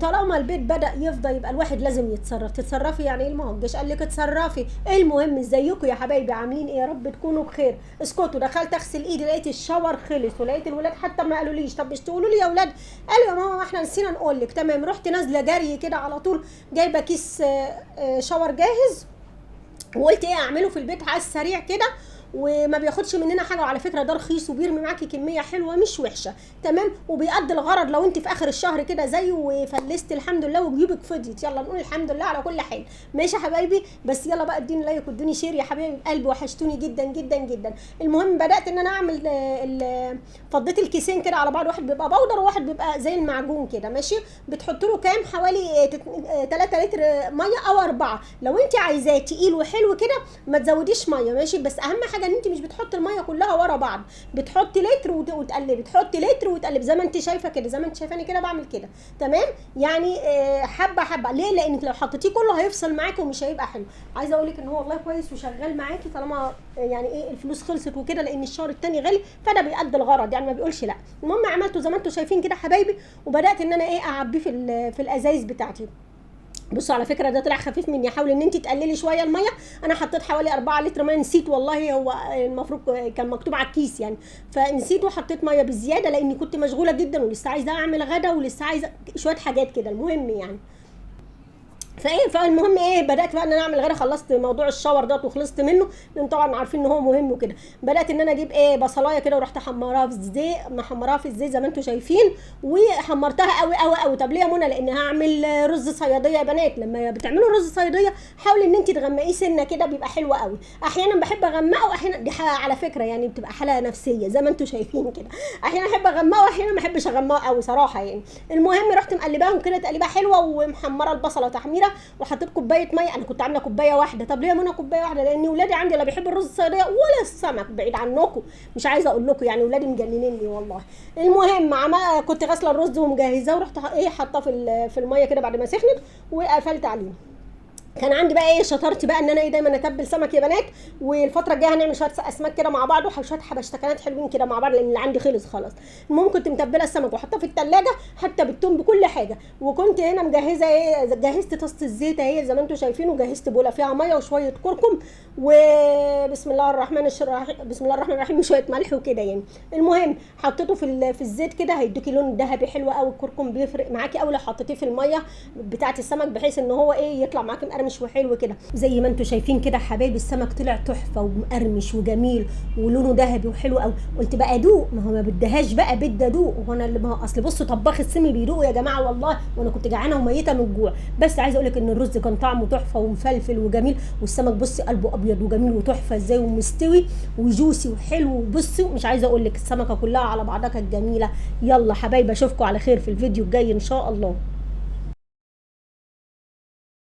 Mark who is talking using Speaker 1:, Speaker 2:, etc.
Speaker 1: طالما البيت بدأ يفضى يبقى الواحد لازم يتصرف. تتصرفي يعني ايه؟ ما هو الجيش قال لك اتصرفي. المهم ازيكم يا حبايبي، عاملين ايه؟ يا رب تكونوا بخير. اسكتوا، دخلت اغسل ايدي لقيت الشاور خلص، ولقيت الولاد حتى ما قالوليش طب مش تقولوا لي يا ولاد؟ قالوا يا ماما ما احنا نسينا نقول لك. تمام، رحت نازله جري كده على طول جايبه كيس شاور جاهز، وقلت ايه اعمله في البيت على السريع كده وما بياخدش مننا حاجه، وعلى فكره ده رخيص وبيرمي معاكي كميه حلوه مش وحشه. تمام، وبيقضي الغرض لو انت في اخر الشهر كده زيه وفلست الحمد لله وجيوبك فضيت. يلا نقول الحمد لله على كل حال. ماشي يا حبايبي، بس يلا بقى اديني لايك وادوني شير يا حبايبي قلبي، وحشتوني جدا جدا جدا. المهم بدات ان انا اعمل فضيت الكيسين كده على بعض، واحد بيبقى بودر وواحد بيبقى زي المعجون كده. ماشي، بتحط له كام؟ حوالي 3 لتر ميه او 4. لو انت عايزاه تقيل وحلو كده ما تزوديش ميه. ماشي، بس اهم حاجه ان انت مش بتحطي الميه كلها ورا بعض، بتحطي لتر وتقلبي، تحطي لتر وتقلبي زي ما انت شايفه كده، زي ما انت شايفاني كده بعمل كده. تمام، يعني حبه حبه. ليه؟ لانك لو حطيتيه كله هيفصل معاكي ومش هيبقى حلو. عايزه اقول لك ان هو والله كويس وشغال معاكي طالما يعني ايه الفلوس خلصت وكده، لان الشهر الثاني غالي، فده بيأدي الغرض يعني ما بيقولش لا. المهم عملته زي ما انتم شايفين كده حبايبي، وبدات ان انا ايه اعبيه في الازايز بتاعتي. بصوا على فكره ده طلع خفيف مني، حاولي ان انت تقللي شويه الميه. انا حطيت حوالي 4 لتر ميه، نسيت والله، هو المفروض كان مكتوب على الكيس يعني، فنسيت وحطيت ميه بزياده لاني كنت مشغوله جدا ولسه عايزه اعمل غدا ولسه عايزه شويه حاجات كده. المهم يعني فالمهم ايه بدات بقى ان انا اعمل غدا، خلصت موضوع الشاور ده وخلصت منه لان طبعا عارفين ان هو مهم وكده. بدات ان انا اجيب ايه بصلايه كده ورحت حمراها في الزيت، محمراها في الزيت زي ما انتم شايفين، وحمرتها قوي قوي قوي. طب ليه يا منى؟ لان هعمل رز صياديه يا بنات. لما بتعملوا رز صياديه حاولي ان انت تغمقيه سنه كده بيبقى حلو قوي. احيانا بحب اغمقه واحيانا دي على فكره يعني بتبقى حاله نفسيه زي ما انتم شايفين كده، احيانا احب اغمقه واحيانا ما احبش اغمقه قوي صراحه يعني. المهم رحت مقلباهم كده تقليبه حلوه ومحمره البصله تحميره، وحطيت كوبايه ميه. انا كنت عامله كوبايه واحده. طب ليه يا منى كوبايه واحده؟ لان ولادي عندي لا بيحبوا الرز الصياديه ولا السمك، بعيد عنكم مش عايزه اقول لكم يعني ولادي مجننيني والله. المهم كنت غاسله الرز ومجهزاه ورحت ايه حاطاه في الميه كده بعد ما سخنت وقفلت عليه. كان عندي بقى ايه شطارتي بقى ان انا ايه دايما اتبل سمك يا بنات، والفتره الجايه هنعمل شويه اسماك كده مع بعض وشويه حبشتكنات حلوين كده مع بعض لان اللي عندي خلص خلاص. المهم كنت متبله السمك وحطاه في الثلاجه حتى بالثوم بكل حاجه، وكنت هنا مجهزه ايه جهزت طاسه الزيت اهي زي ما انتم شايفين، وجهزت بوله فيها ميه وشويه كركم وبسم الله الرحمن الرحيم، بسم الله الرحمن الرحيم، وشويه ملح وكده يعني. المهم حطيته في الزيت كده هيديكي لون ذهبي حلو قوي. الكركم بيفرق معاكي قوي لو حطيتيه في الميه بتاعه السمك بحيث ان هو ايه يطلع معاكي مقرمش وحلو كده زي ما انتم شايفين كده حبايبي. السمك طلع تحفه ومقرمش وجميل ولونه ذهبي وحلو قوي. قلت بقى ادوق، ما هو ما بدهاش بقى بدي ادوق، وانا اللي ما هو اصل بصوا طباخ السمي بيدوق يا جماعه والله، وانا كنت جعانه وميته من الجوع. بس عايزه اقول لك ان الرز كان طعمه تحفه ومفلفل وجميل، والسمك بصي قلبه ابيض وجميل وتحفه ازاي ومستوي وجوسي وحلو. بصي مش عايزه اقول لك السمكه كلها على بعضها كانت جميله. يلا حبايبي اشوفكم على خير في الفيديو الجاي ان شاء الله.